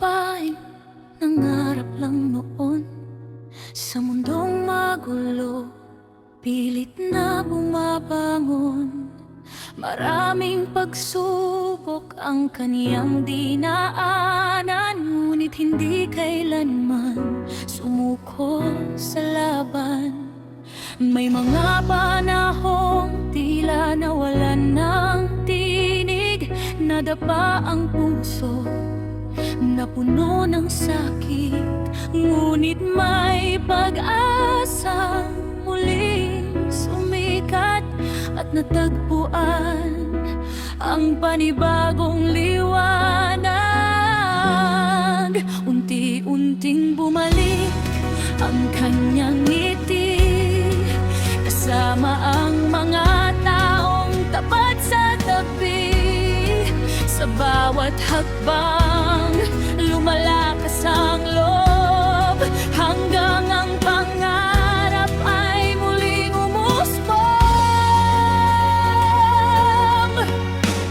babaeng nangarap lang noon sa mundong magulo, pilit na bumabangon. Maraming pagsubok ang kaniyang dinaanan, ngunit hindi kailanman sumuko sa laban. May mga panahong tila nawalan ng tinig, nadapa ang puso na puno ng sakit, ngunit may pag-asa muling sumikat at natagpuan ang panibagong liwanag. Unti-unting bumalik ang kanyang ngiti, kasama ang mga taong tapat sa tabi. Sa bawat hakbang, lumalakas ang loob, hanggang ang pangarap ay muling umusbong.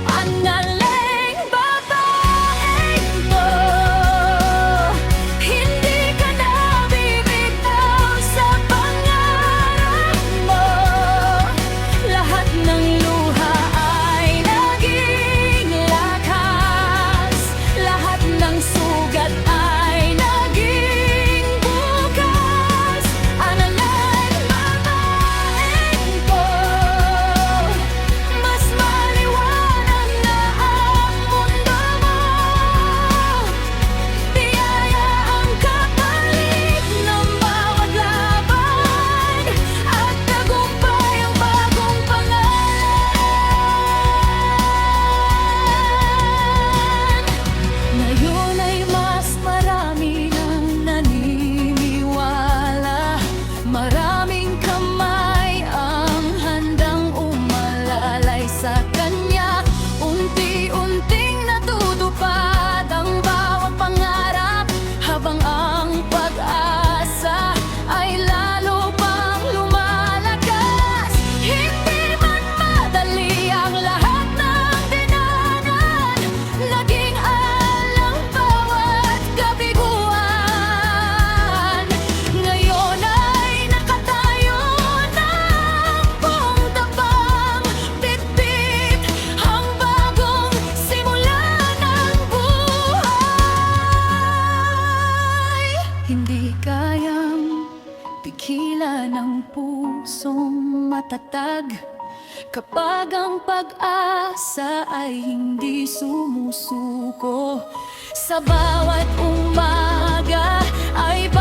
Analeng babaeng to, hindi ka na bibitaw sa pangarap mo. Lahat ng luha ay naging lakas, lahat ng sugat ay naging bukas. Analeng babaeng ko, mas maliwanag na ang mundo mo. Biyaya ang kapalit ng bawat laban, at tagumpay ang bagong pangalan. Ngayon ay mas marami nang naniniwala, maraming kamay ang handang umalalay sa kanya. Unti-unting natutupad ang bawat pangarap, habang ang pag-asa ay lalo pang lumalakas. Hindi man madali ang lahat ng dinaanan, naging alang bawat kabiguan. Ngayon ay nakatayo ng buong tapang, bitbit ang bagong simula ng buhay. Hindi kayang pigilan ng pusong matatag kapag ang pag-asa ay hindi sumusuko. Sa bawat umaga ay